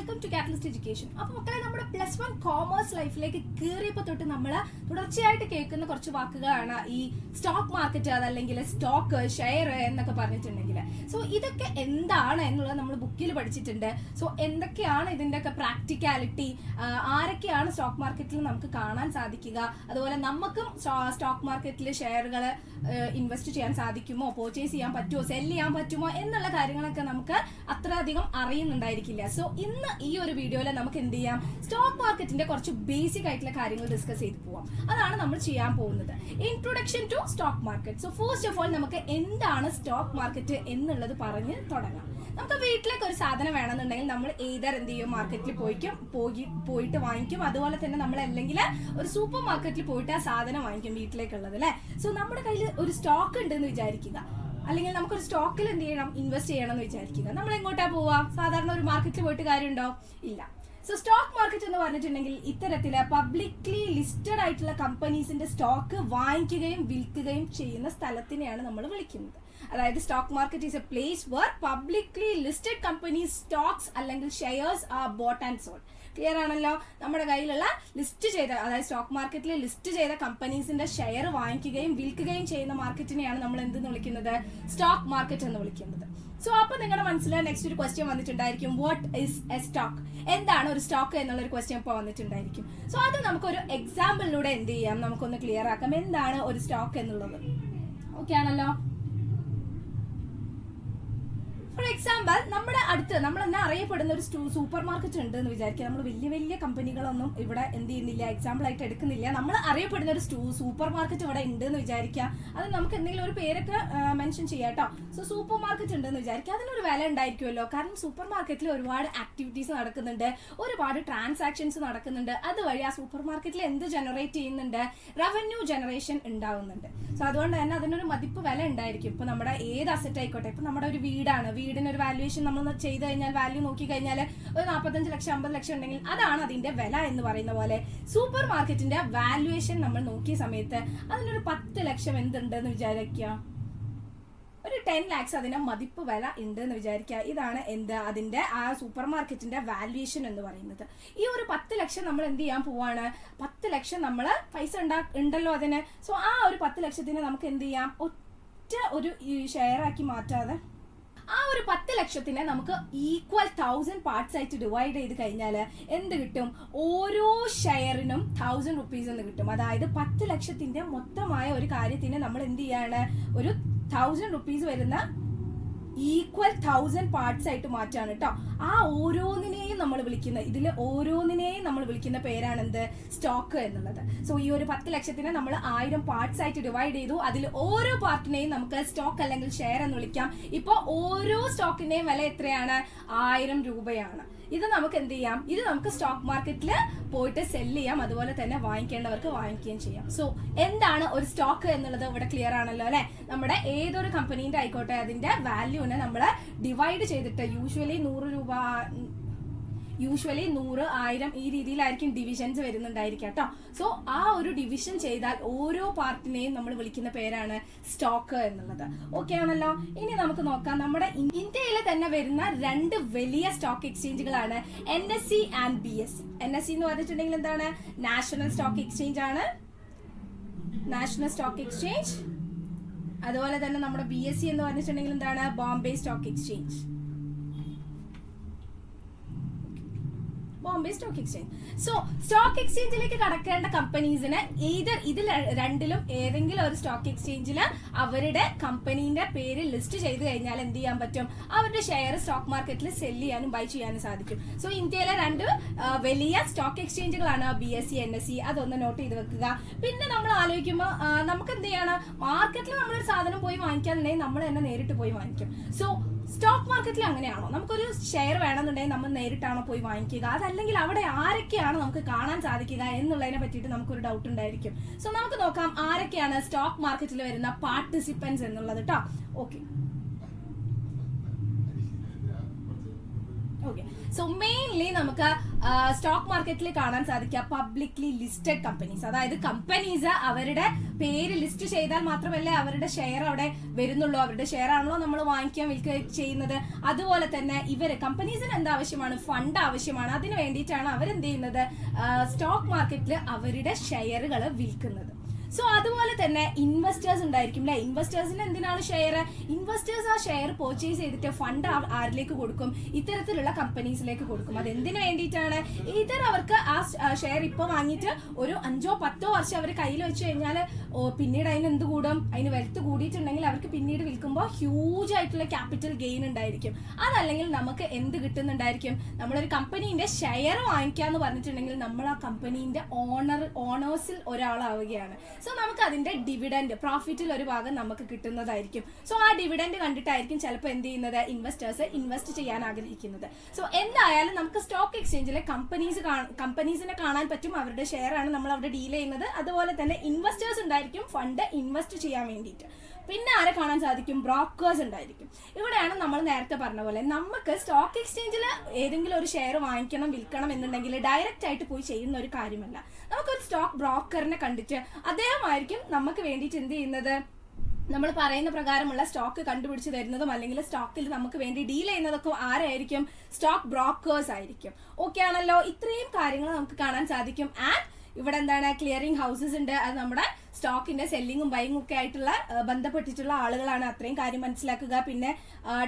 Welcome to catalyst education. അപ്പോൾ മക്കളെ, നമ്മുടെ +1 കോമേഴ്സ് ലൈഫിലേക്ക് കയറിയപ്പോൾ തൊട്ട് നമ്മൾ തുടർച്ചയായിട്ട് കേൾക്കുന്ന കുറച്ച് വാക്കുകളാണ് ഈ സ്റ്റോക്ക് മാർക്കറ്റ്, അതല്ലെങ്കിൽ സ്റ്റോക്ക്, ഷെയർ എന്നൊക്കെ പറഞ്ഞിട്ടുണ്ടെങ്കിൽ. സോ ഇതൊക്കെ എന്താണ് എന്നുള്ളത് നമ്മൾ ബുക്കിൽ പഠിച്ചിട്ടുണ്ട്. സോ എന്തൊക്കെയാണ് ഇതിൻ്റെയൊക്കെ പ്രാക്ടിക്കാലിറ്റി, ആരൊക്കെയാണ് സ്റ്റോക്ക് മാർക്കറ്റിൽ നമുക്ക് കാണാൻ സാധിക്കുക, അതുപോലെ നമുക്കും സ്റ്റോക്ക് മാർക്കറ്റിൽ ഷെയറുകൾ ഇൻവെസ്റ്റ് ചെയ്യാൻ സാധിക്കുമോ, പർച്ചേസ് ചെയ്യാൻ പറ്റുമോ, സെല് ചെയ്യാൻ പറ്റുമോ എന്നുള്ള കാര്യങ്ങളൊക്കെ നമുക്ക് അത്രയധികം അറിയുന്നുണ്ടായിരിക്കില്ല. സോ ഇന്ന് ഈ ഒരു വീഡിയോയിൽ നമുക്ക് എന്ത് ചെയ്യാം, സ്റ്റോക്ക് മാർക്കറ്റിന്റെ കുറച്ച് ബേസിക് ആയിട്ടുള്ള കാര്യങ്ങൾ ഡിസ്കസ് ചെയ്ത് പോവാം. അതാണ് നമ്മൾ ചെയ്യാൻ പോകുന്നത്. Introduction to stock market. So first of all നമുക്ക് എന്താണ് സ്റ്റോക്ക് മാർക്കറ്റ് എന്നുള്ളത് പറഞ്ഞ് തുടങ്ങാം. നമുക്ക് വീട്ടിലേക്ക് ഒരു സാധനം വേണമെന്നുണ്ടെങ്കിൽ നമ്മൾ ഏതർ എന്ത് ചെയ്യും, മാർക്കറ്റിൽ പോയിട്ട് വാങ്ങിക്കും. അതുപോലെ തന്നെ നമ്മൾ അല്ലെങ്കിൽ ഒരു സൂപ്പർ മാർക്കറ്റിൽ പോയിട്ട് ആ സാധനം വാങ്ങിക്കും വീട്ടിലേക്കുള്ളത്, അല്ലെ. സോ നമ്മുടെ കയ്യിൽ ഒരു സ്റ്റോക്ക് ഉണ്ടെന്ന് വിചാരിക്കുക, അല്ലെങ്കിൽ നമുക്കൊരു സ്റ്റോക്കിൽ എന്ത് ചെയ്യണം, ഇൻവെസ്റ്റ് ചെയ്യണം എന്ന് വിചാരിക്കുക. നമ്മൾ എങ്ങോട്ടാ പോവാ? സാധാരണ ഒരു മാർക്കറ്റിൽ പോയിട്ട് കാര്യമുണ്ടോ? ഇല്ല. സോ സ്റ്റോക്ക് മാർക്കറ്റ് എന്ന് പറഞ്ഞിട്ടുണ്ടെങ്കിൽ ഇത്തരത്തില് പബ്ലിക്ലി ലിസ്റ്റഡ് ആയിട്ടുള്ള കമ്പനീസിന്റെ സ്റ്റോക്ക് വാങ്ങിക്കുകയും വിൽക്കുകയും ചെയ്യുന്ന സ്ഥലത്തിനെയാണ് നമ്മൾ വിളിക്കുന്നത്. അതായത് stock market is a place where publicly listed companies stocks അല്ലെങ്കിൽ shares are bought and sold. Clear ആണല്ലോ? നമ്മുടെ കയ്യിലുള്ള ലിസ്റ്റ് ചെയ്ത, അതായത് സ്റ്റോക്ക് മാർക്കറ്റിൽ ലിസ്റ്റ് ചെയ്ത കമ്പനീസിന്റെ ഷെയർ വാങ്ങിക്കുകയും വിൽക്കുകയും ചെയ്യുന്ന മാർക്കറ്റിനെയാണ് നമ്മൾ എന്തെന്ന് വിളിക്കുന്നത്, സ്റ്റോക്ക് മാർക്കറ്റ് എന്ന് വിളിക്കുന്നത്. സോ അപ്പൊ നിങ്ങളുടെ മനസ്സിൽ നെക്സ്റ്റ് ഒരു ക്വസ്റ്റ്യൻ വന്നിട്ടുണ്ടായിരിക്കും, വാട്ട് ഈസ് എ സ്റ്റോക്ക്? എന്താണ് ഒരു സ്റ്റോക്ക് എന്നുള്ള ഒരു ക്വസ്റ്റ്യൻ ഇപ്പോൾ വന്നിട്ടുണ്ടായിരിക്കും. സോ അത് നമുക്കൊരു എക്സാമ്പിളിലൂടെ എന്ത് ചെയ്യാം, നമുക്കൊന്ന് ക്ലിയർ ആക്കാം എന്താണ് ഒരു സ്റ്റോക്ക് എന്നുള്ളത്. ഓക്കെ ആണല്ലോ? ഫോർ എക്സാമ്പിൾ, നമ്മുടെ അടുത്ത് നമ്മൾ തന്നെ അറിയപ്പെടുന്ന ഒരു സൂപ്പർ മാർക്കറ്റ് ഉണ്ട് എന്ന് വിചാരിക്കുക. നമ്മൾ വലിയ വലിയ കമ്പനികളൊന്നും ഇവിടെ എന്ത് ചെയ്യുന്നില്ല, എക്സാമ്പിൾ ആയിട്ട് എടുക്കുന്നില്ല. നമ്മൾ അറിയപ്പെടുന്ന ഒരു സൂപ്പർ മാർക്കറ്റ് ഇവിടെ ഉണ്ട് എന്ന് വിചാരിക്കുക. അത് നമുക്ക് എന്തെങ്കിലും ഒരു പേരൊക്കെ മെൻഷൻ ചെയ്യാം കേട്ടോ. സോ സൂപ്പർ മാർക്കറ്റ് ഉണ്ടെന്ന് വിചാരിക്കുക. അതിനൊരു വില ഉണ്ടായിരിക്കുമല്ലോ. കാരണം സൂപ്പർ മാർക്കറ്റിൽ ഒരുപാട് ആക്ടിവിറ്റീസ് നടക്കുന്നുണ്ട്, ഒരുപാട് ട്രാൻസാക്ഷൻസ് നടക്കുന്നുണ്ട്. അതുവഴി ആ സൂപ്പർ മാർക്കറ്റിൽ എന്ത് ജനറേറ്റ് ചെയ്യുന്നുണ്ട്, റവന്യൂ ജനറേഷൻ ഉണ്ടാവുന്നുണ്ട്. സോ അതുകൊണ്ട് തന്നെ അതിനൊരു മതിപ്പ് വില ഉണ്ടായിരിക്കും. ഇപ്പൊ നമ്മുടെ ഏത് അസറ്റ് ആയിക്കോട്ടെ, ഇപ്പൊ നമ്മുടെ ഒരു വീടിനൊരു വാല്യുവേഷൻ നമ്മൾ ചെയ്ത് കഴിഞ്ഞാൽ, വാല്യൂ നോക്കി കഴിഞ്ഞാൽ ഒരു 45 ലക്ഷം 50 ലക്ഷം ഉണ്ടെങ്കിൽ അതാണ് അതിന്റെ വില എന്ന് പറയുന്ന പോലെ സൂപ്പർ മാർക്കറ്റിന്റെ വാല്യുവേഷൻ നമ്മൾ നോക്കിയ സമയത്ത് അതിനൊരു 10 ലക്ഷം എന്തുണ്ടെന്ന് വിചാരിക്കുക, ഒരു 10 lakhs അതിന്റെ മതിപ്പ് വില ഉണ്ട് എന്ന് വിചാരിക്കുക. ഇതാണ് എന്ത്, അതിന്റെ ആ സൂപ്പർ മാർക്കറ്റിന്റെ വാല്യുവേഷൻ എന്ന് പറയുന്നത്. ഈ ഒരു 10 ലക്ഷം നമ്മൾ എന്ത് ചെയ്യാൻ പോവാണ്, 10 ലക്ഷം നമ്മൾ പൈസ ഉണ്ടല്ലോ അതിന്. സോ ആ ഒരു 10 ലക്ഷത്തിന് നമുക്ക് എന്ത് ചെയ്യാം, ഒറ്റ ഒരു ഷെയർ ആക്കി മാറ്റാതെ ആ ഒരു 10 ലക്ഷത്തിനെ നമുക്ക് ഈക്വൽ 1000 പാർട്സ് ആയിട്ട് ഡിവൈഡ് ചെയ്ത് കഴിഞ്ഞാൽ എന്ത് കിട്ടും, ഓരോ ഷെയറിനും 1000 rupees എന്ന് കിട്ടും. അതായത് 10 ലക്ഷത്തിന്റെ മൊത്തമായ ഒരു കാര്യത്തിന് നമ്മൾ എന്ത് ചെയ്യാണ്, ഒരു 1000 rupees വരുന്ന ഈക്വൽ 1000 പാർട്സ് ആയിട്ട് മാറ്റാണ് കേട്ടോ. ആ ഓരോന്നിനെയും നമ്മൾ വിളിക്കുന്ന പേരാണ് എന്ത്, സ്റ്റോക്ക് എന്നുള്ളത്. സോ ഈ ഒരു 10 ലക്ഷത്തിനെ നമ്മൾ 1000 പാർട്സ് ആയിട്ട് ഡിവൈഡ് ചെയ്തു. അതിൽ ഓരോ പാർട്ടിനെയും നമുക്ക് സ്റ്റോക്ക് അല്ലെങ്കിൽ ഷെയർ എന്ന് വിളിക്കാം. ഇപ്പോൾ ഓരോ സ്റ്റോക്കിന്റെയും വില എത്രയാണ്, 1000 രൂപയാണ്. ഇത് നമുക്ക് എന്ത് ചെയ്യാം, ഇത് നമുക്ക് സ്റ്റോക്ക് മാർക്കറ്റിൽ പോയിട്ട് സെല് ചെയ്യാം, അതുപോലെ തന്നെ വാങ്ങിക്കേണ്ടവർക്ക് വാങ്ങിക്കുകയും ചെയ്യാം. സോ എന്താണ് ഒരു സ്റ്റോക്ക് എന്നുള്ളത് ഇവിടെ ക്ലിയർ ആണല്ലോ, അല്ലെ. നമ്മുടെ ഏതൊരു കമ്പനീന്റെ ആയിക്കോട്ടെ അതിന്റെ വാല്യൂനെ നമ്മൾ ഡിവൈഡ് ചെയ്തിട്ട് യൂഷ്വലി 100 രൂപ, 100, 1000 ഈ രീതിയിലായിരിക്കും ഡിവിഷൻസ് വരുന്നുണ്ടായിരിക്കും കേട്ടോ. സോ ആ ഒരു ഡിവിഷൻ ചെയ്താൽ ഓരോ പാർട്ടിനെയും നമ്മൾ വിളിക്കുന്ന പേരാണ് സ്റ്റോക്ക് എന്നുള്ളത്. ഓക്കെ ആണല്ലോ? ഇനി നമുക്ക് നോക്കാം, നമ്മുടെ ഇന്ത്യയിൽ തന്നെ വരുന്ന 2 വലിയ സ്റ്റോക്ക് എക്സ്ചേഞ്ചുകളാണ് NSE ആൻഡ് BSE. NSE എന്ന് പറഞ്ഞിട്ടുണ്ടെങ്കിൽ എന്താണ്, നാഷണൽ സ്റ്റോക്ക് എക്സ്ചേഞ്ച് ആണ്, നാഷണൽ സ്റ്റോക്ക് എക്സ്ചേഞ്ച്. അതുപോലെ തന്നെ നമ്മുടെ BSE എന്ന് പറഞ്ഞിട്ടുണ്ടെങ്കിൽ എന്താണ്, Bombay stock exchange, Bombay stock exchange. So stock എക്സ്ചേഞ്ചിലേക്ക് കടക്കേണ്ട കമ്പനീസിന് ഇതിൽ രണ്ടിലും ഏതെങ്കിലും ഒരു സ്റ്റോക്ക് എക്സ്ചേഞ്ചിൽ അവരുടെ കമ്പനീന്റെ പേര് ലിസ്റ്റ് ചെയ്ത് കഴിഞ്ഞാൽ എന്ത് ചെയ്യാൻ പറ്റും, അവരുടെ ഷെയർ സ്റ്റോക്ക് മാർക്കറ്റിൽ സെല് ചെയ്യാനും ബൈ ചെയ്യാനും സാധിക്കും. സോ ഇന്ത്യയിലെ 2 വലിയ സ്റ്റോക്ക് എക്സ്ചേഞ്ചുകളാണ് BSE, NSE. അതൊന്ന് നോട്ട് ചെയ്ത് വെക്കുക. പിന്നെ നമ്മൾ ആലോചിക്കുമ്പോൾ നമുക്ക് എന്ത് ചെയ്യണം, മാർക്കറ്റിൽ നമ്മളൊരു സാധനം പോയി വാങ്ങിക്കാന്നുണ്ടെങ്കിൽ നമ്മൾ തന്നെ നേരിട്ട് പോയി വാങ്ങിക്കും. സോ സ്റ്റോക്ക് മാർക്കറ്റിൽ അങ്ങനെയാണോ, നമുക്കൊരു ഷെയർ വേണമെന്നുണ്ടെങ്കിൽ നമ്മൾ നേരിട്ടാണോ പോയി വാങ്ങിക്കുക, അതല്ലെങ്കിൽ അവിടെ ആരൊക്കെയാണ് നമുക്ക് കാണാൻ സാധിക്കുക എന്നുള്ളതിനെ പറ്റിയിട്ട് നമുക്കൊരു ഡൗട്ട് ഉണ്ടായിരിക്കും. സോ നമുക്ക് നോക്കാം ആരൊക്കെയാണ് സ്റ്റോക്ക് മാർക്കറ്റിൽ വരുന്ന പാർട്ടിസിപ്പൻസ് എന്നുള്ളത് കേട്ടോ. ഓക്കെ, ഓക്കെ, സോ മെയിൻലി നമുക്ക് സ്റ്റോക്ക് മാർക്കറ്റിൽ കാണാൻ സാധിക്കുക പബ്ലിക്ലി ലിസ്റ്റഡ് കമ്പനീസ്. അതായത് കമ്പനീസ് അവരുടെ പേര് ലിസ്റ്റ് ചെയ്താൽ മാത്രമല്ലേ അവരുടെ ഷെയർ അവിടെ വരുന്നുള്ളൂ. അവരുടെ ഷെയർ ആണല്ലോ നമ്മൾ വാങ്ങിക്കാൻ വിൽക്കുകയും ചെയ്യുന്നത്. അതുപോലെ തന്നെ കമ്പനീസിന് എന്താ ആവശ്യമാണ്? ഫണ്ട് ആവശ്യമാണ്. അതിന് വേണ്ടിയിട്ടാണ് അവരെന്ത് ചെയ്യുന്നത്? സ്റ്റോക്ക് മാർക്കറ്റിൽ അവരുടെ ഷെയറുകൾ വിൽക്കുന്നത്. സോ അതുപോലെ തന്നെ ഇൻവെസ്റ്റേഴ്സ് ഉണ്ടായിരിക്കും അല്ലെ. ഇൻവെസ്റ്റേഴ്സിന് എന്തിനാണ് ഷെയർ? ഇൻവെസ്റ്റേഴ്സ് ആ ഷെയർ പർച്ചേസ് ചെയ്തിട്ട് ഫണ്ട് ആരിലേക്ക് കൊടുക്കും? ഇത്തരത്തിലുള്ള കമ്പനീസിലേക്ക് കൊടുക്കും. അത് എന്തിനു വേണ്ടിയിട്ടാണ്? ഇതർ അവർക്ക് ആ ഷെയർ ഇപ്പൊ വാങ്ങിയിട്ട് ഒരു 5-10 വർഷം അവർ കയ്യിൽ വെച്ച് കഴിഞ്ഞാൽ പിന്നീട് അതിന് എന്ത് കൂടും? അതിന് വെൽത്ത് കൂടിയിട്ടുണ്ടെങ്കിൽ അവർക്ക് പിന്നീട് വിൽക്കുമ്പോൾ ഹ്യൂജ് ആയിട്ടുള്ള ക്യാപിറ്റൽ ഗെയിൻ ഉണ്ടായിരിക്കും. അതല്ലെങ്കിൽ നമുക്ക് എന്ത് കിട്ടുന്നുണ്ടായിരിക്കും? നമ്മളൊരു കമ്പനീന്റെ ഷെയർ വാങ്ങിക്കാന്ന് പറഞ്ഞിട്ടുണ്ടെങ്കിൽ നമ്മൾ ആ കമ്പനീന്റെ ഓണേഴ്സിൽ ഒരാളാവുകയാണ്. സോ നമുക്ക് അതിന്റെ ഡിവിഡൻഡ്, പ്രോഫിറ്റിൽ ഒരു ഭാഗം നമുക്ക് കിട്ടുന്നതായിരിക്കും. സോ ആ ഡിവിഡൻഡ് കണ്ടിട്ടായിരിക്കും ചിലപ്പോൾ എന്ത് ചെയ്യുന്നത്? ഇൻവെസ്റ്റേഴ്സ് ഇൻവെസ്റ്റ് ചെയ്യാൻ ആഗ്രഹിക്കുന്നത്. സോ എന്തായാലും നമുക്ക് സ്റ്റോക്ക് എക്സ്ചേഞ്ചിലെ കമ്പനീസിനെ കാണാൻ പറ്റും. അവരുടെ ഷെയർ ആണ് നമ്മൾ അവിടെ ഡീൽ ചെയ്യുന്നത്. അതുപോലെ തന്നെ ഇൻവെസ്റ്റേഴ്സ് ഉണ്ടായിരിക്കും ഫണ്ട് ഇൻവെസ്റ്റ് ചെയ്യാൻ വേണ്ടിയിട്ട്. പിന്നെ ആരെ കാണാൻ സാധിക്കും? ബ്രോക്കേഴ്സ് ഉണ്ടായിരിക്കും. ഇവിടെയാണ് നമ്മൾ നേരത്തെ പറഞ്ഞ പോലെ നമുക്ക് സ്റ്റോക്ക് എക്സ്ചേഞ്ചിൽ ഏതെങ്കിലും ഒരു ഷെയർ വാങ്ങിക്കണം വിൽക്കണം എന്നുണ്ടെങ്കിൽ ഡയറക്റ്റ് ആയിട്ട് പോയി ചെയ്യുന്ന ഒരു കാര്യമല്ല. നമുക്കൊരു സ്റ്റോക്ക് ബ്രോക്കറിനെ കണ്ടിട്ട് അദ്ദേഹമായിരിക്കും നമുക്ക് വേണ്ടിയിട്ട് എന്ത് ചെയ്യുന്നത്? നമ്മൾ പറയുന്ന പ്രകാരമുള്ള സ്റ്റോക്ക് കണ്ടുപിടിച്ച് തരുന്നതും അല്ലെങ്കിൽ സ്റ്റോക്കിൽ നമുക്ക് വേണ്ടി ഡീൽ ചെയ്യുന്നതൊക്കെ ആരായിരിക്കും? സ്റ്റോക്ക് ബ്രോക്കേഴ്സ് ആയിരിക്കും. ഓക്കെ ആണല്ലോ? ഇത്രയും കാര്യങ്ങൾ നമുക്ക് കാണാൻ സാധിക്കും. ആൻഡ് ഇവിടെ എന്താണ്? ക്ലിയറിംഗ് ഹൗസസ് ഉണ്ട്. അത് നമ്മുടെ സ്റ്റോക്കിന്റെ സെല്ലിങ്ങും ബൈങ്ങും ഒക്കെ ആയിട്ടുള്ള ബന്ധപ്പെട്ടിട്ടുള്ള ആളുകളാണ്. അത്രയും കാര്യം മനസ്സിലാക്കുക. പിന്നെ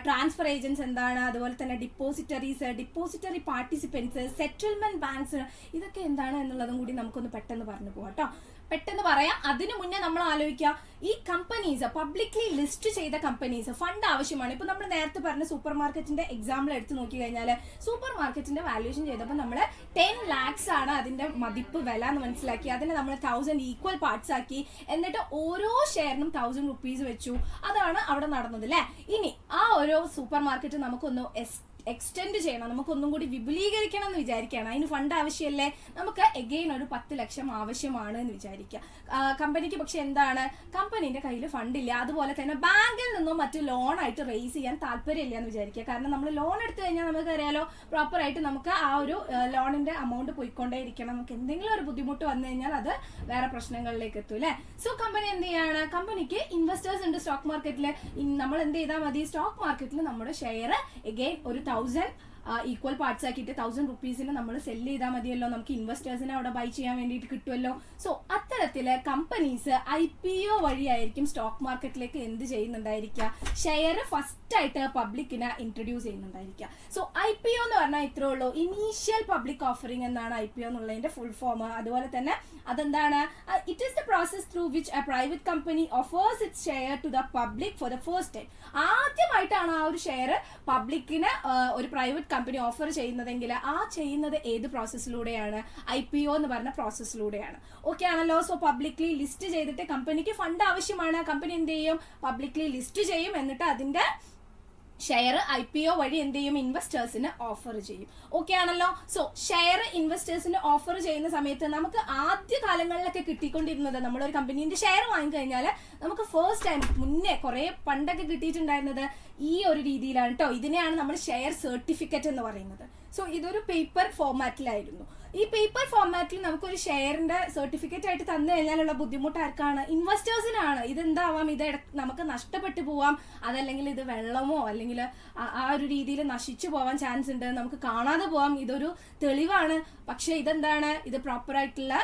ട്രാൻസ്ഫർ ഏജൻസ് എന്താണ്? അതുപോലെ തന്നെ ഡിപ്പോസിറ്ററി പാർട്ടിസിപ്പൻസ്, സെറ്റിൽമെന്റ് ബാങ്ക്സ്, ഇതൊക്കെ എന്താണ് എന്നുള്ളതും കൂടി നമുക്കൊന്ന് പെട്ടെന്ന് പറഞ്ഞു പോകാം കേട്ടോ. പെട്ടെന്ന് പറയാം. അതിനു മുന്നേ നമ്മൾ ആലോചിക്കുക, ഈ കമ്പനീസ് പബ്ലിക്ലി ലിസ്റ്റ് ചെയ്ത കമ്പനീസ് ഫണ്ട് ആവശ്യമാണ്. ഇപ്പൊ നമ്മൾ നേരത്തെ പറഞ്ഞ സൂപ്പർ മാർക്കറ്റിന്റെ എക്സാമ്പിൾ എടുത്ത് നോക്കി കഴിഞ്ഞാൽ സൂപ്പർ മാർക്കറ്റിന്റെ വാല്യൂഷൻ ചെയ്തപ്പോൾ നമ്മൾ 10 lakhs ആണ് അതിന്റെ മതിപ്പ് വില എന്ന് മനസ്സിലാക്കി. അതിനെ നമ്മൾ 1000 ഈക്വൽ പാർട്സ് ആക്കി. എന്നിട്ട് ഓരോ ഷെയറിനും 1000 rupees വെച്ചു. അതാണ് അവിടെ നടന്നത് അല്ലെ. ഇനി ആ ഓരോ സൂപ്പർ മാർക്കറ്റ് നമുക്കൊന്ന് എക്സ്റ്റെൻഡ് ചെയ്യണം, നമുക്കൊന്നും കൂടി വിപുലീകരിക്കണം എന്ന് വിചാരിക്കുകയാണ്. അതിന് ഫണ്ട് ആവശ്യമല്ലേ? നമുക്ക് എഗെയിൻ ഒരു 10 ലക്ഷം ആവശ്യമാണ് എന്ന് വിചാരിക്കുക. കമ്പനിക്ക് പക്ഷെ എന്താണ്? കമ്പനീന്റെ കയ്യിൽ ഫണ്ടില്ല. അതുപോലെ തന്നെ ബാങ്കിൽ നിന്നും മറ്റു ലോൺ ആയിട്ട് റേസ് ചെയ്യാൻ താല്പര്യമില്ല എന്ന് വിചാരിക്കുക. കാരണം നമ്മൾ ലോൺ എടുത്തു കഴിഞ്ഞാൽ നമുക്ക് അറിയാലോ, പ്രോപ്പർ ആയിട്ട് നമുക്ക് ആ ഒരു ലോണിന്റെ അമൗണ്ട് പോയിക്കൊണ്ടേ ഇരിക്കണം. നമുക്ക് എന്തെങ്കിലും ഒരു ബുദ്ധിമുട്ട് വന്നു കഴിഞ്ഞാൽ അത് വേറെ പ്രശ്നങ്ങളിലേക്ക് എത്തും അല്ലെ. സോ കമ്പനി എന്ത് ചെയ്യാണ്? കമ്പനിക്ക് ഇൻവെസ്റ്റേഴ്സ് ഉണ്ട് സ്റ്റോക്ക് മാർക്കറ്റിൽ. നമ്മൾ എന്ത് ചെയ്താൽ മതി? സ്റ്റോക്ക് മാർക്കറ്റിൽ നമ്മുടെ ഷെയർ എഗെയിൻ ഒരു 1000 ഈക്വൽ പാർട്സ് ആക്കിയിട്ട് 1000 rupees നമ്മൾ സെല് ചെയ്താൽ മതിയല്ലോ. നമുക്ക് ഇൻവെസ്റ്റേഴ്സിനെ അവിടെ ബൈ ചെയ്യാൻ വേണ്ടിയിട്ട് കിട്ടുമല്ലോ. സോ അത്തരത്തില് കമ്പനീസ് IPO വഴിയായിരിക്കും സ്റ്റോക്ക് മാർക്കറ്റിലേക്ക് എന്ത് ചെയ്യുന്നുണ്ടായിരിക്കുക? ഷെയർ ഫസ്റ്റ് ആയിട്ട് പബ്ലിക്കിനെ ഇൻട്രൊഡ്യൂസ് ചെയ്യുന്നുണ്ടായിരിക്കുക. സോ IPO എന്ന് പറഞ്ഞാൽ ഇത്രേ ഉള്ളൂ. ഇനീഷ്യൽ പബ്ലിക് ഓഫറിംഗ് എന്നാണ് IPO എന്നുള്ളതിന്റെ ഫുൾ ഫോം. അതുപോലെ തന്നെ അതെന്താണ്? It is the process through which a private company offers its share to the public for the first time. ആദ്യമായിട്ടാണ് ആ ഒരു ഷെയർ പബ്ലിക്കിന് ഒരു പ്രൈവറ്റ് കമ്പനി ഓഫർ ചെയ്യുന്നതെങ്കിൽ ആ ചെയ്യുന്നത് ഏത് പ്രോസസ്സിലൂടെയാണ്? IPO എന്ന് പറഞ്ഞ പ്രോസസ്സിലൂടെയാണ്. ഓക്കെ ആണല്ലോ? സോ പബ്ലിക്ലി ലിസ്റ്റ് ചെയ്തിട്ട് കമ്പനിക്ക് ഫണ്ട് ആവശ്യമാണ്. കമ്പനി എന്ത് ചെയ്യും? പബ്ലിക്ലി ലിസ്റ്റ് ചെയ്യും. എന്നിട്ട് അതിന്റെ ഷെയർ IPO വഴി എന്ത് ചെയ്യും? ഇൻവെസ്റ്റേഴ്സിന് ഓഫർ ചെയ്യും. ഓക്കെ ആണല്ലോ? സോ ഷെയർ ഇൻവെസ്റ്റേഴ്സിന് ഓഫർ ചെയ്യുന്ന സമയത്ത് നമുക്ക് ആദ്യ കാലങ്ങളിലൊക്കെ കിട്ടിക്കൊണ്ടിരുന്നത്, നമ്മളൊരു കമ്പനീന്റെ ഷെയർ വാങ്ങിക്കഴിഞ്ഞാൽ നമുക്ക് ഫസ്റ്റ് ടൈം മുന്നേ കുറെ പണ്ടൊക്കെ കിട്ടിയിട്ടുണ്ടായിരുന്നത് ഈ ഒരു രീതിയിലാണ് കേട്ടോ. ഇതിനെയാണ് നമ്മൾ ഷെയർ സർട്ടിഫിക്കറ്റ് എന്ന് പറയുന്നത്. സോ ഇതൊരു പേപ്പർ ഫോർമാറ്റിലായിരുന്നു. ഈ പേപ്പർ ഫോർമാറ്റിൽ നമുക്കൊരു ഷെയറിന്റെ സർട്ടിഫിക്കറ്റ് ആയിട്ട് തന്നു കഴിഞ്ഞാലുള്ള ബുദ്ധിമുട്ട് ആർക്കാണ്? ഇൻവെസ്റ്റേഴ്സിനാണ്. ഇതെന്താവാം? ഇത് നമുക്ക് നഷ്ടപ്പെട്ടു പോവാം. അതല്ലെങ്കിൽ ഇത് വെള്ളമോ അല്ലെങ്കിൽ ആ ഒരു രീതിയിൽ നശിച്ചു പോവാൻ ചാൻസ് ഉണ്ട്. നമുക്ക് കാണാതെ പോവാം. ഇതൊരു തെളിവാണ്. പക്ഷെ ഇതെന്താണ്? ഇത് പ്രോപ്പർ ആയിട്ടുള്ള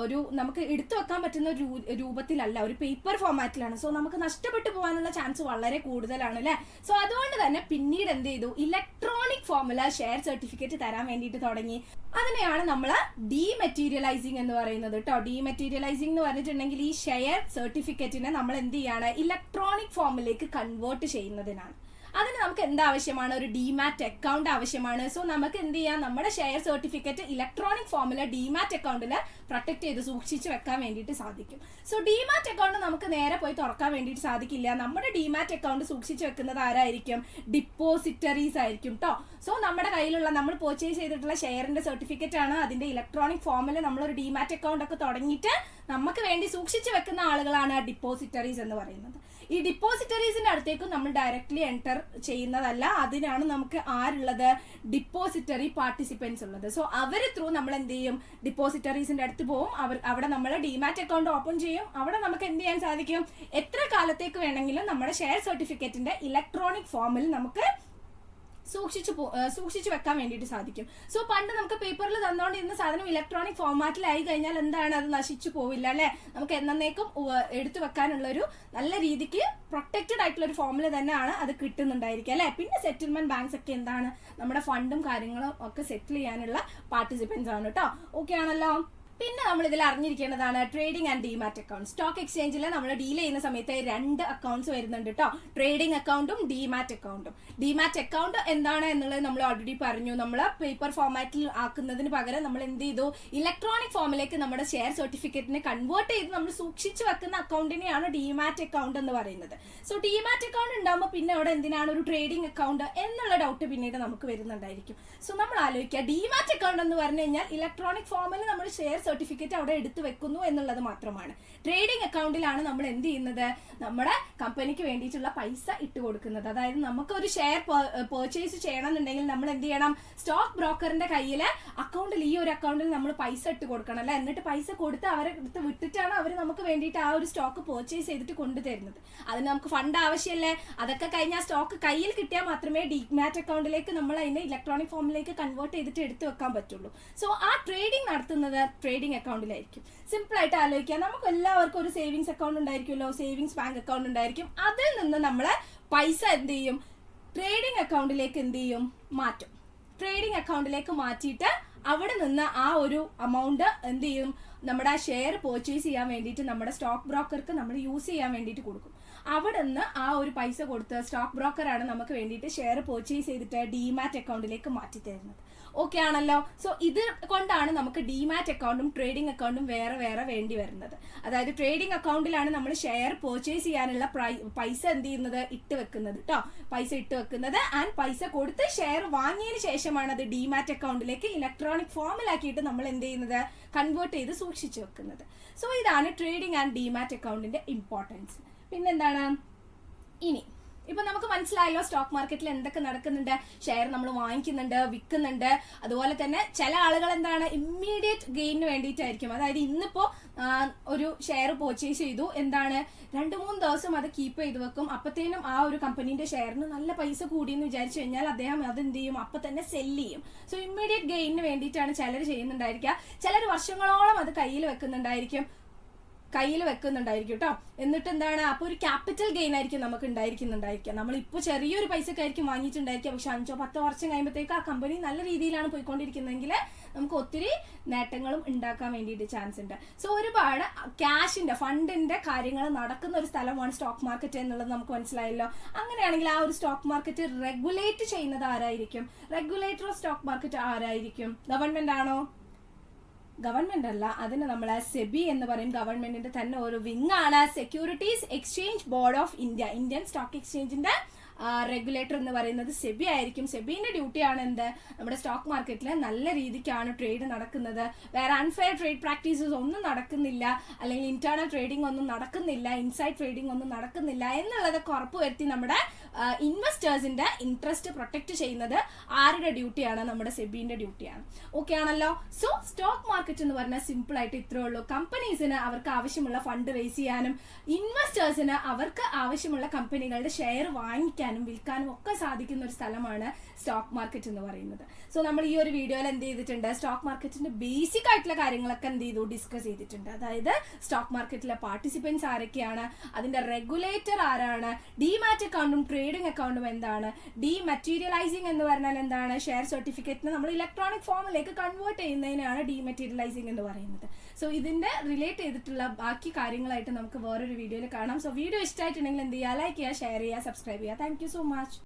ഒരു നമുക്ക് എടുത്തു വെക്കാൻ പറ്റുന്ന ഒരു രൂപത്തിലല്ല, ഒരു പേപ്പർ ഫോർമാറ്റിലാണ്. സോ നമുക്ക് നഷ്ടപ്പെട്ടു പോകാനുള്ള ചാൻസ് വളരെ കൂടുതലാണ് അല്ലെ. സോ അതുകൊണ്ട് തന്നെ പിന്നീട് എന്ത് ചെയ്തു? ഇലക്ട്രോണിക് ഫോമില് ഷെയർ സർട്ടിഫിക്കറ്റ് തരാൻ വേണ്ടിയിട്ട് തുടങ്ങി. അതിനെയാണ് നമ്മൾ ഡീമെറ്റീരിയലൈസിങ് എന്ന് പറയുന്നത് കേട്ടോ. ഡീമെറ്റീരിയലൈസിങ് എന്ന് പറഞ്ഞിട്ടുണ്ടെങ്കിൽ ഈ ഷെയർ സർട്ടിഫിക്കറ്റിനെ നമ്മൾ എന്ത് ചെയ്യാണ്? ഇലക്ട്രോണിക് ഫോമിലേക്ക് കൺവേർട്ട് ചെയ്യുന്നതിനാണ്. അതിന് നമുക്ക് എന്താവശ്യമാണ്? ഒരു ഡിമാറ്റ് അക്കൗണ്ട് ആവശ്യമാണ്. സോ നമുക്ക് എന്ത് ചെയ്യാം? നമ്മുടെ ഷെയർ സർട്ടിഫിക്കറ്റ് ഇലക്ട്രോണിക് ഫോമിൽ ഡിമാറ്റ് അക്കൗണ്ടിൽ പ്രൊട്ടക്ട് ചെയ്ത് സൂക്ഷിച്ച് വെക്കാൻ വേണ്ടിയിട്ട് സാധിക്കും. സോ ഡിമാറ്റ് അക്കൗണ്ട് നമുക്ക് നേരെ പോയി തുറക്കാൻ വേണ്ടിയിട്ട് സാധിക്കില്ല. നമ്മുടെ ഡിമാറ്റ് അക്കൗണ്ട് സൂക്ഷിച്ച് വെക്കുന്നത് ആരായിരിക്കും? ഡിപ്പോസിറ്ററീസ് ആയിരിക്കും കേട്ടോ. സോ നമ്മുടെ കയ്യിലുള്ള നമ്മൾ പർച്ചേസ് ചെയ്തിട്ടുള്ള ഷെയറിന്റെ സർട്ടിഫിക്കറ്റ് ആണ്. അതിന്റെ ഇലക്ട്രോണിക് ഫോമിൽ നമ്മളൊരു ഡിമാറ്റ് അക്കൗണ്ട് ഒക്കെ തുടങ്ങിയിട്ട് നമുക്ക് വേണ്ടി സൂക്ഷിച്ച് വെക്കുന്ന ആളുകളാണ് ഡിപ്പോസിറ്ററീസ് എന്ന് പറയുന്നത്. ഈ ഡിപ്പോസിറ്ററീസിന്റെ അടുത്തേക്കും നമ്മൾ ഡയറക്ട്ലി എൻറ്റർ ചെയ്യുന്നതല്ല. അതിനാണ് നമുക്ക് ആരുള്ളത്, ഡിപ്പോസിറ്ററി പാർട്ടിസിപ്പൻസ് ഉള്ളത്. സോ അവർ ത്രൂ നമ്മൾ എന്ത് ചെയ്യും, ഡിപ്പോസിറ്ററീസിന്റെ അടുത്ത് പോകും. അവിടെ നമ്മൾ ഡിമാറ്റ് അക്കൗണ്ട് ഓപ്പൺ ചെയ്യും. അവിടെ നമുക്ക് എന്ത് ചെയ്യാൻ സാധിക്കും, എത്ര കാലത്തേക്ക് വേണമെങ്കിലും നമ്മുടെ ഷെയർ സർട്ടിഫിക്കറ്റിന്റെ ഇലക്ട്രോണിക് ഫോമിൽ നമുക്ക് സൂക്ഷിച്ചു വെക്കാൻ വേണ്ടിയിട്ട് സാധിക്കും. സോ പണ്ട് നമുക്ക് പേപ്പറിൽ തന്നുകൊണ്ടിരുന്ന സാധനം ഇലക്ട്രോണിക് ഫോർമാറ്റിലായി കഴിഞ്ഞാൽ എന്താണ്, അത് നശിച്ചു പോവില്ല അല്ലെ. നമുക്ക് എന്നേക്കും എടുത്തു വെക്കാനുള്ള ഒരു നല്ല രീതിക്ക് പ്രൊട്ടക്റ്റഡ് ആയിട്ടുള്ള ഒരു ഫോമിൽ തന്നെയാണ് അത് കിട്ടുന്നുണ്ടായിരിക്കും അല്ലെ. പിന്നെ സെറ്റിൽമെന്റ് ബാങ്ക്സ് ഒക്കെ എന്താണ്, നമ്മുടെ ഫണ്ടും കാര്യങ്ങളും ഒക്കെ സെറ്റിൽ ചെയ്യാനുള്ള പാർട്ടിസിപ്പൻസ് ആണ് കേട്ടോ. ഓക്കെ ആണല്ലോ. പിന്നെ നമ്മൾ ഇതിൽ അറിഞ്ഞിരിക്കേണ്ടതാണ് trading and demat account. Stock എക്സ്ചേഞ്ചിൽ നമ്മൾ ഡീൽ ചെയ്യുന്ന സമയത്ത് 2 അക്കൗണ്ട്സ് വരുന്നുണ്ട് കേട്ടോ, ട്രേഡിംഗ് അക്കൗണ്ടും ഡിമാറ്റ് അക്കൗണ്ടും. ഡിമാറ്റ് അക്കൗണ്ട് എന്താണ് എന്നുള്ളത് നമ്മൾ ഓൾറെഡി പറഞ്ഞു. നമ്മൾ പേപ്പർ ഫോർമാറ്റിൽ ആക്കുന്നതിന് പകരം നമ്മൾ എന്ത് ചെയ്തു, ഇലക്ട്രോണിക് ഫോമിലേക്ക് നമ്മുടെ ഷെയർ സർട്ടിഫിക്കറ്റിനെ കൺവേർട്ട് ചെയ്ത് നമ്മൾ സൂക്ഷിച്ചു വെക്കുന്ന അക്കൗണ്ടിനെയാണ് ഡിമാറ്റ് അക്കൗണ്ട് എന്ന് പറയുന്നത്. സോ ഡിമാറ്റ് അക്കൗണ്ട് ഉണ്ടാകുമ്പോൾ പിന്നെ അവിടെ എന്തിനാണ് ഒരു ട്രേഡിംഗ് അക്കൗണ്ട് എന്നുള്ള ഡൗട്ട് പിന്നീട് നമുക്ക് വരുന്നുണ്ടായിരിക്കും. സോ നമ്മൾ ആലോചിക്കുക, ഡിമാറ്റ് അക്കൗണ്ട് എന്ന് പറഞ്ഞു കഴിഞ്ഞാൽ ഇലക്ട്രോണിക് ഫോമിൽ നമ്മൾ ഷെയർ സർട്ടിഫിക്കറ്റ് അവിടെ എടുത്തു വെക്കുന്നു എന്നുള്ളത് മാത്രമാണ്. ട്രേഡിംഗ് അക്കൗണ്ടിലാണ് നമ്മൾ എന്ത് ചെയ്യുന്നത്, നമ്മുടെ കമ്പനിക്ക് വേണ്ടിയിട്ടുള്ള പൈസ ഇട്ട് കൊടുക്കുന്നത്. അതായത് നമുക്കൊരു ഷെയർ പർച്ചേസ് ചെയ്യണം എന്നുണ്ടെങ്കിൽ നമ്മൾ എന്ത് ചെയ്യണം, സ്റ്റോക്ക് ബ്രോക്കറിന്റെ കയ്യിൽ അക്കൗണ്ടിൽ, ഈ ഒരു അക്കൗണ്ടിൽ നമ്മൾ പൈസ ഇട്ട് കൊടുക്കണം അല്ലെ. എന്നിട്ട് പൈസ കൊടുത്ത് അവരെ അടുത്ത് വിട്ടിട്ടാണ് അവർ നമുക്ക് വേണ്ടിയിട്ട് ആ ഒരു സ്റ്റോക്ക് പർച്ചേസ് ചെയ്തിട്ട് കൊണ്ടുതരുന്നത്. അതിന് നമുക്ക് ഫണ്ട് ആവശ്യമല്ലേ. അതൊക്കെ കഴിഞ്ഞാൽ സ്റ്റോക്ക് കയ്യിൽ കിട്ടിയാൽ മാത്രമേ ഡിമാറ്റ് അക്കൗണ്ടിലേക്ക് നമ്മൾ അതിനെ ഇലക്ട്രോണിക് ഫോമിലേക്ക് കൺവേർട്ട് ചെയ്തിട്ട് എടുത്തു വെക്കാൻ പറ്റുള്ളൂ. സോ ആ ട്രേഡിംഗ് നടത്തുന്നത് ട്രേഡിംഗ് അക്കൗണ്ടിലായിരിക്കും. സിമ്പിൾ ആയിട്ട് ആലോചിക്കുക, നമുക്ക് എല്ലാവർക്കും ഒരു സേവിങ്സ് അക്കൗണ്ട് ഉണ്ടായിരിക്കുമല്ലോ, സേവിങ്സ് ബാങ്ക് അക്കൗണ്ട് ഉണ്ടായിരിക്കും. അതിൽ നിന്ന് നമ്മളെ പൈസ എന്ത് ചെയ്യും, ട്രേഡിംഗ് അക്കൗണ്ടിലേക്ക് എന്ത് ചെയ്യും, മാറ്റും. ട്രേഡിംഗ് അക്കൗണ്ടിലേക്ക് മാറ്റിയിട്ട് അവിടെ നിന്ന് ആ ഒരു എമൗണ്ട് എന്ത് ചെയ്യും, നമ്മുടെ ആ ഷെയർ പർച്ചേസ് ചെയ്യാൻ വേണ്ടിയിട്ട് നമ്മുടെ സ്റ്റോക്ക് ബ്രോക്കർക്ക് നമ്മൾ യൂസ് ചെയ്യാൻ വേണ്ടിയിട്ട് കൊടുക്കും. അവിടെ നിന്ന് ആ ഒരു പൈസ കൊടുത്ത് സ്റ്റോക്ക് ബ്രോക്കറാണ് നമുക്ക് വേണ്ടിയിട്ട് ഷെയർ പർച്ചേസ് ചെയ്തിട്ട് ഡിമാറ്റ് അക്കൗണ്ടിലേക്ക് മാറ്റി തരുന്നത്. ഓക്കെ ആണല്ലോ. സോ ഇത് കൊണ്ടാണ് നമുക്ക് ഡിമാറ്റ് അക്കൗണ്ടും ട്രേഡിംഗ് അക്കൗണ്ടും വേറെ വേറെ വേണ്ടി വരുന്നത്. അതായത് ട്രേഡിംഗ് അക്കൗണ്ടിലാണ് നമ്മൾ ഷെയർ പർച്ചേസ് ചെയ്യാനുള്ള പൈസ എന്ത് ചെയ്യുന്നത്, ഇട്ട് വെക്കുന്നത് കേട്ടോ, പൈസ ഇട്ട് വെക്കുന്നത്. ആൻഡ് പൈസ കൊടുത്ത് ഷെയർ വാങ്ങിയതിന് ശേഷമാണ് അത് ഡിമാറ്റ് അക്കൗണ്ടിലേക്ക് ഇലക്ട്രോണിക് ഫോമിലാക്കിയിട്ട് നമ്മൾ എന്ത് ചെയ്യുന്നത്, കൺവേർട്ട് ചെയ്ത് സൂക്ഷിച്ചു വെക്കുന്നത്. സോ ഇതാണ് ട്രേഡിംഗ് ആൻഡ് ഡിമാറ്റ് അക്കൗണ്ടിന്റെ ഇമ്പോർട്ടൻസ്. പിന്നെന്താണ്, ഇനി ഇപ്പൊ നമുക്ക് മനസ്സിലായല്ലോ സ്റ്റോക്ക് മാർക്കറ്റിൽ എന്തൊക്കെ നടക്കുന്നുണ്ട്. ഷെയർ നമ്മൾ വാങ്ങിക്കുന്നുണ്ട്, വിൽക്കുന്നുണ്ട്. അതുപോലെ തന്നെ ചില ആളുകൾ എന്താണ്, ഇമ്മീഡിയറ്റ് ഗെയിനിന് വേണ്ടിയിട്ടായിരിക്കും. അതായത് ഇന്നിപ്പോ ഒരു ഷെയർ പർച്ചേസ് ചെയ്തു, എന്താണ് 2-3 ദിവസം അത് കീപ്പ് ചെയ്ത് വെക്കും. അപ്പത്തേനും ആ ഒരു കമ്പനീന്റെ ഷെയറിന് നല്ല പൈസ കൂടിയെന്ന് വിചാരിച്ചു കഴിഞ്ഞാൽ അദ്ദേഹം അത് എന്ത് ചെയ്യും, അപ്പൊ തന്നെ സെല്ല് ചെയ്യും. സോ ഇമ്മീഡിയറ്റ് ഗെയിനിന് വേണ്ടിയിട്ടാണ് ചിലർ ചെയ്യുന്നുണ്ടായിരിക്കുക. ചിലർ വർഷങ്ങളോളം അത് കയ്യിൽ വെക്കുന്നുണ്ടായിരിക്കും കേട്ടോ. എന്നിട്ട് എന്താണ്, അപ്പൊ ഒരു ക്യാപിറ്റൽ ഗെയിൻ ആയിരിക്കും നമുക്ക് ഉണ്ടായിരിക്കുന്നുണ്ടായിരിക്കുക. നമ്മളിപ്പോൾ ചെറിയൊരു പൈസക്കായിരിക്കും വാങ്ങിയിട്ടുണ്ടായിരിക്കുക, പക്ഷെ 5-10 വർഷം കഴിയുമ്പോഴത്തേക്ക് ആ കമ്പനി നല്ല രീതിയിലാണ് പോയിക്കൊണ്ടിരിക്കുന്നതെങ്കിൽ നമുക്ക് ഒത്തിരി നേട്ടങ്ങളും ഉണ്ടാക്കാൻ വേണ്ടിയിട്ട് ചാൻസ് ഉണ്ട്. സോ ഒരുപാട് ക്യാഷിന്റെ ഫണ്ടിന്റെ കാര്യങ്ങൾ നടക്കുന്ന ഒരു സ്ഥലമാണ് സ്റ്റോക്ക് മാർക്കറ്റ് എന്നുള്ളത് നമുക്ക് മനസ്സിലായല്ലോ. അങ്ങനെയാണെങ്കിൽ ആ ഒരു സ്റ്റോക്ക് മാർക്കറ്റ് റെഗുലേറ്റ് ചെയ്യുന്നത് ആരായിരിക്കും, റെഗുലേറ്റർ ഓഫ് സ്റ്റോക്ക് മാർക്കറ്റ് ആരായിരിക്കും, ഗവൺമെന്റ് ആണോ? ഗവൺമെന്റ് അല്ല, അതിന് നമ്മൾ സെബി എന്ന് പറയും. ഗവൺമെന്റിന്റെ തന്നെ ഒരു വിങ് ആണ് securities exchange board of India. Indian stock എക്സ്ചേഞ്ചിന്റെ റെഗുലേറ്റർ എന്ന് പറയുന്നത് സെബി ആയിരിക്കും. സെബിന്റെ ഡ്യൂട്ടിയാണ് എന്ത്, നമ്മുടെ സ്റ്റോക്ക് മാർക്കറ്റിൽ നല്ല രീതിക്കാണ് ട്രേഡ് നടക്കുന്നത്, വേറെ അൺഫെയർ ട്രേഡ് പ്രാക്ടീസസ് ഒന്നും നടക്കുന്നില്ല, അല്ലെങ്കിൽ ഇന്റേണൽ ട്രേഡിംഗ് ഒന്നും നടക്കുന്നില്ല, ഇൻസൈഡ് ട്രേഡിംഗ് ഒന്നും നടക്കുന്നില്ല എന്നുള്ളതൊക്കെ ഉറപ്പുവരുത്തി നമ്മുടെ ഇൻവെസ്റ്റേഴ്സിന്റെ ഇൻട്രസ്റ്റ് പ്രൊട്ടക്ട് ചെയ്യുന്നത് ആരുടെ ഡ്യൂട്ടിയാണ്, നമ്മുടെ സെബിന്റെ ഡ്യൂട്ടിയാണ്. ഓക്കെ ആണല്ലോ. സോ സ്റ്റോക്ക് മാർക്കറ്റ് എന്ന് പറഞ്ഞാൽ സിമ്പിൾ ആയിട്ട് ഇത്രേ ഉള്ളൂ. കമ്പനീസിന് അവർക്ക് ആവശ്യമുള്ള ഫണ്ട് റേസ് ചെയ്യാനും ഇൻവെസ്റ്റേഴ്സിന് അവർക്ക് ആവശ്യമുള്ള കമ്പനികളുടെ ഷെയർ വാങ്ങിക്കാനും വിൽക്കാനും ഒക്കെ സാധിക്കുന്ന ഒരു സ്ഥലമാണ് സ്റ്റോക്ക് മാർക്കറ്റ് എന്ന് പറയുന്നത്. സോ നമ്മൾ ഈ ഒരു വീഡിയോയിൽ എന്ത് ചെയ്തിട്ടുണ്ട്, സ്റ്റോക്ക് മാർക്കറ്റിന്റെ ബേസിക് ആയിട്ടുള്ള കാര്യങ്ങളൊക്കെ എന്ത് ചെയ്തു, ഡിസ്കസ് ചെയ്തിട്ടുണ്ട്. അതായത് സ്റ്റോക്ക് മാർക്കറ്റിലെ പാർട്ടിസിപ്പൻസ് ആരൊക്കെയാണ്, അതിന്റെ റെഗുലേറ്റർ ആരാണ്, ഡിമാറ്റ് അക്കൗണ്ടും ട്രേഡിംഗ് അക്കൗണ്ടും എന്താണ്, ഡിമാറ്റീരിയലൈസിംഗ് എന്ന് പറഞ്ഞാൽ എന്താണ്, ഷെയർ സർട്ടിഫിക്കറ്റിന് നമ്മൾ ഇലക്ട്രോണിക് ഫോമിലേക്ക് കൺവേർട്ട് ചെയ്യുന്നതിനാണ് ഡിമാറ്റീരിയലൈസിംഗ് എന്ന് പറയുന്നത്. സോ ഇതിന്റെ റിലേറ്റ് ചെയ്തിട്ടുള്ള ബാക്കി കാര്യങ്ങളായിട്ട് നമുക്ക് വേറൊരു വീഡിയോയിൽ കാണാം. സോ വീഡിയോ ഇഷ്ടമായിട്ടുണ്ടെങ്കിൽ എന്ത് ചെയ്യുക, ലൈക്ക് ചെയ്യുക, ഷെയർ ചെയ്യുക, സബ്സ്ക്രൈബ് ചെയ്യുക. Thank you so much.